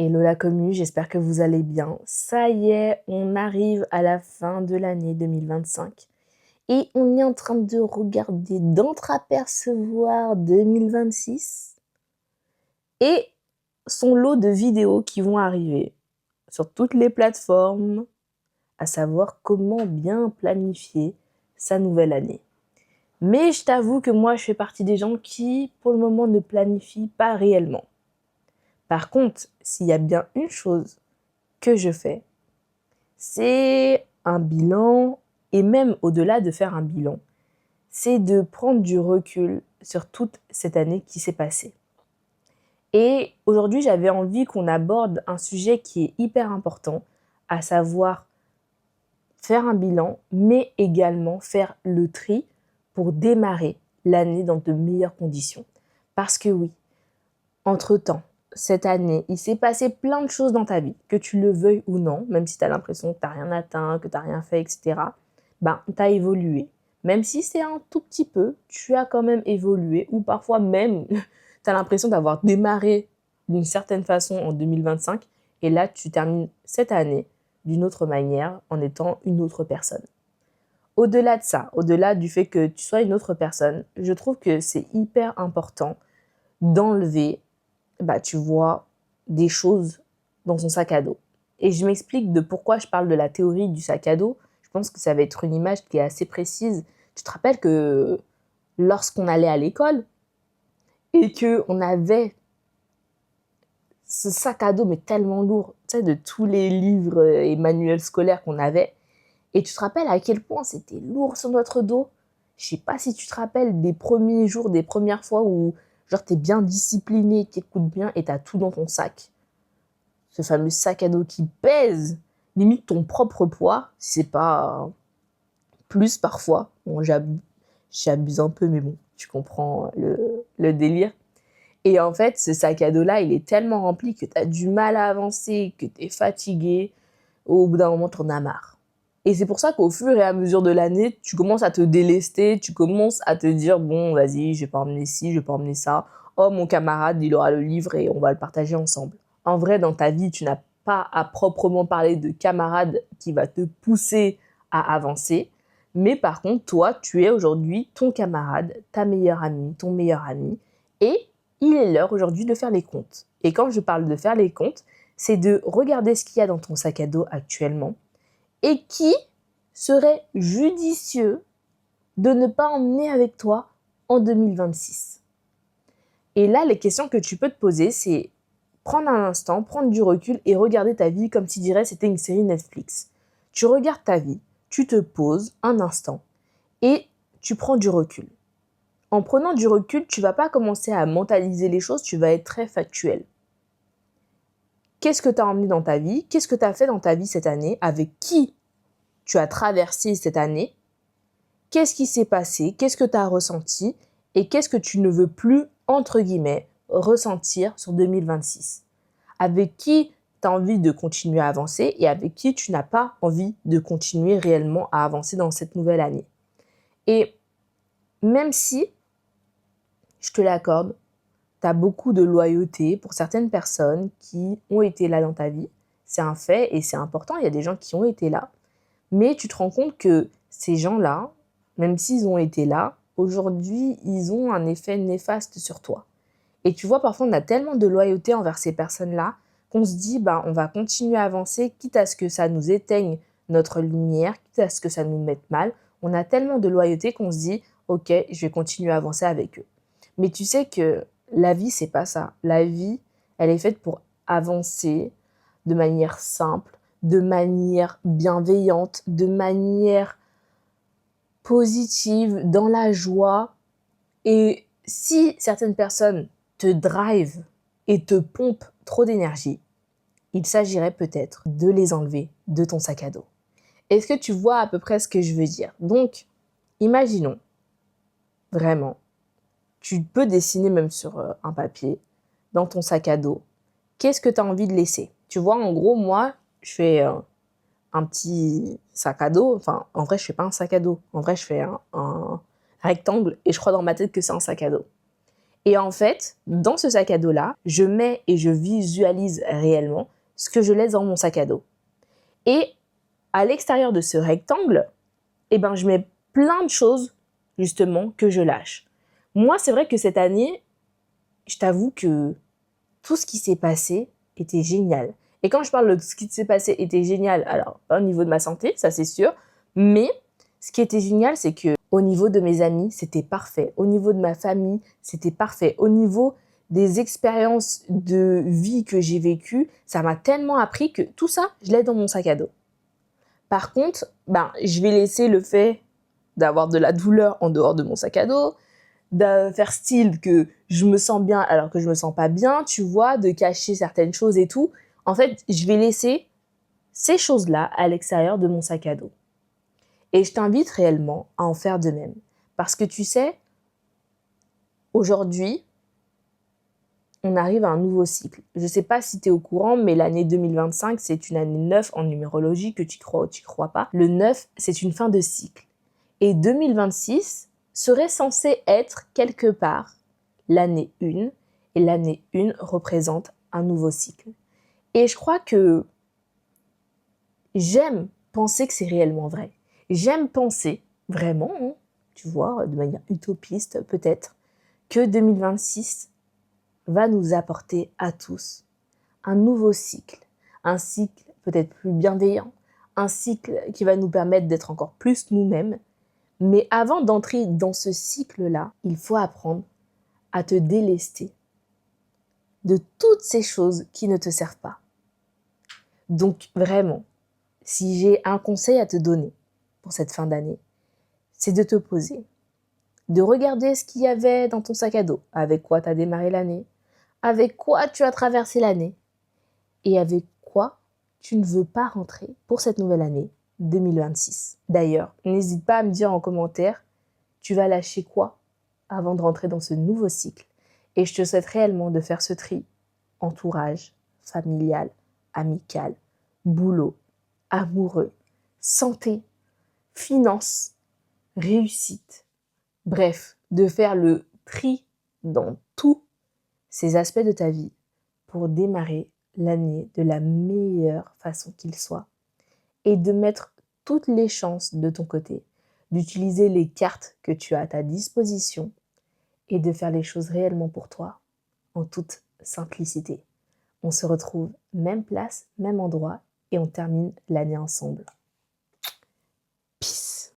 Hello la commu, j'espère que vous allez bien. Ça y est, on arrive à la fin de l'année 2025 et on est en train de regarder, d'entreapercevoir 2026 et son lot de vidéos qui vont arriver sur toutes les plateformes, à savoir comment bien planifier sa nouvelle année. Mais je t'avoue que moi, je fais partie des gens qui, pour le moment, ne planifient pas réellement. Par contre, s'il y a bien une chose que je fais, c'est un bilan, et même au-delà de faire un bilan, c'est de prendre du recul sur toute cette année qui s'est passée. Et aujourd'hui, j'avais envie qu'on aborde un sujet qui est hyper important, à savoir faire un bilan, mais également faire le tri pour démarrer l'année dans de meilleures conditions. Parce que oui, entre-temps, cette année, il s'est passé plein de choses dans ta vie, que tu le veuilles ou non, même si tu as l'impression que tu n'as rien atteint, que tu n'as rien fait, etc. Tu as évolué. Même si c'est un tout petit peu, tu as quand même évolué, ou parfois même, tu as l'impression d'avoir démarré d'une certaine façon en 2025, et là, tu termines cette année d'une autre manière, en étant une autre personne. Au-delà de ça, au-delà du fait que tu sois une autre personne, je trouve que c'est hyper important d'enlever tu vois des choses dans son sac à dos. Et je m'explique de pourquoi je parle de la théorie du sac à dos. Je pense que ça va être une image qui est assez précise. Tu te rappelles que lorsqu'on allait à l'école et qu'on avait ce sac à dos mais tellement lourd, tu sais, de tous les livres et manuels scolaires qu'on avait, et tu te rappelles à quel point c'était lourd sur notre dos. Je sais pas si tu te rappelles des premiers jours, des premières fois où genre t'es bien discipliné, t'écoutes bien et t'as tout dans ton sac. Ce fameux sac à dos qui pèse limite ton propre poids, si c'est pas plus parfois. Bon, j'abuse un peu, mais bon, tu comprends le délire. Et en fait, ce sac à dos-là, il est tellement rempli que t'as du mal à avancer, que t'es fatigué. Au bout d'un moment, t'en as marre. Et c'est pour ça qu'au fur et à mesure de l'année, tu commences à te délester, tu commences à te dire, bon, vas-y, je vais pas emmener ci, je vais pas emmener ça. Oh, mon camarade, il aura le livre et on va le partager ensemble. En vrai, dans ta vie, tu n'as pas à proprement parler de camarade qui va te pousser à avancer. Mais par contre, toi, tu es aujourd'hui ton camarade, ta meilleure amie, ton meilleur ami. Et il est l'heure aujourd'hui de faire les comptes. Et quand je parle de faire les comptes, c'est de regarder ce qu'il y a dans ton sac à dos actuellement et qui serait judicieux de ne pas emmener avec toi en 2026. Et là, les questions que tu peux te poser, c'est prendre un instant, prendre du recul et regarder ta vie comme si dirais c'était une série Netflix. Tu regardes ta vie, tu te poses un instant et tu prends du recul. En prenant du recul, tu vas pas commencer à mentaliser les choses, tu vas être très factuel. Qu'est-ce que tu as emmené dans ta vie? Qu'est-ce que tu as fait dans ta vie cette année? Avec qui tu as traversé cette année? Qu'est-ce qui s'est passé? Qu'est-ce que tu as ressenti? Et qu'est-ce que tu ne veux plus, entre guillemets, ressentir sur 2026? Avec qui tu as envie de continuer à avancer et avec qui tu n'as pas envie de continuer réellement à avancer dans cette nouvelle année. Et même si, je te l'accorde, tu as beaucoup de loyauté pour certaines personnes qui ont été là dans ta vie, c'est un fait et c'est important, il y a des gens qui ont été là, mais tu te rends compte que ces gens-là, même s'ils ont été là, aujourd'hui, ils ont un effet néfaste sur toi. Et tu vois, parfois, on a tellement de loyauté envers ces personnes-là qu'on se dit, on va continuer à avancer, quitte à ce que ça nous éteigne notre lumière, quitte à ce que ça nous mette mal. On a tellement de loyauté qu'on se dit, ok, je vais continuer à avancer avec eux. Mais tu sais que la vie, c'est pas ça. La vie, elle est faite pour avancer de manière simple, de manière bienveillante, de manière positive, dans la joie. Et si certaines personnes te drive et te pompent trop d'énergie, il s'agirait peut-être de les enlever de ton sac à dos. Est-ce que tu vois à peu près ce que je veux dire? Donc, imaginons, vraiment, tu peux dessiner même sur un papier, dans ton sac à dos, qu'est-ce que tu as envie de laisser? Tu vois, en gros, moi, je fais un petit sac à dos. Enfin, en vrai, je fais pas un sac à dos. En vrai, je fais un rectangle et je crois dans ma tête que c'est un sac à dos. Et en fait, dans ce sac à dos-là, je mets et je visualise réellement ce que je laisse dans mon sac à dos. Et à l'extérieur de ce rectangle, je mets plein de choses, justement, que je lâche. Moi, c'est vrai que cette année, je t'avoue que tout ce qui s'est passé était génial. Et quand je parle de tout ce qui s'est passé était génial, alors pas au niveau de ma santé, ça c'est sûr, mais ce qui était génial, c'est que au niveau de mes amis, c'était parfait. Au niveau de ma famille, c'était parfait. Au niveau des expériences de vie que j'ai vécues, ça m'a tellement appris que tout ça, je l'ai dans mon sac à dos. Par contre, je vais laisser le fait d'avoir de la douleur en dehors de mon sac à dos, de faire style que je me sens bien alors que je me sens pas bien, tu vois, de cacher certaines choses et tout. En fait, je vais laisser ces choses-là à l'extérieur de mon sac à dos. Et je t'invite réellement à en faire de même. Parce que tu sais, aujourd'hui, on arrive à un nouveau cycle. Je ne sais pas si tu es au courant, mais l'année 2025, c'est une année 9 en numérologie, que tu crois ou tu crois pas. Le 9, c'est une fin de cycle. Et 2026 serait censé être quelque part l'année 1, et l'année 1 représente un nouveau cycle. Et je crois que j'aime penser que c'est réellement vrai. J'aime penser vraiment, tu vois, de manière utopiste peut-être, que 2026 va nous apporter à tous un nouveau cycle. Un cycle peut-être plus bienveillant, un cycle qui va nous permettre d'être encore plus nous-mêmes. Mais avant d'entrer dans ce cycle-là, il faut apprendre à te délester de toutes ces choses qui ne te servent pas. Donc vraiment, si j'ai un conseil à te donner pour cette fin d'année, c'est de te poser, de regarder ce qu'il y avait dans ton sac à dos, avec quoi tu as démarré l'année, avec quoi tu as traversé l'année et avec quoi tu ne veux pas rentrer pour cette nouvelle année 2026. D'ailleurs, n'hésite pas à me dire en commentaire, tu vas lâcher quoi avant de rentrer dans ce nouveau cycle. Et je te souhaite réellement de faire ce tri entourage, familial, amical, boulot, amoureux, santé, finances, réussite. Bref, de faire le tri dans tous ces aspects de ta vie pour démarrer l'année de la meilleure façon qu'il soit et de mettre toutes les chances de ton côté, d'utiliser les cartes que tu as à ta disposition et de faire les choses réellement pour toi en toute simplicité. On se retrouve même place, même endroit et on termine l'année ensemble.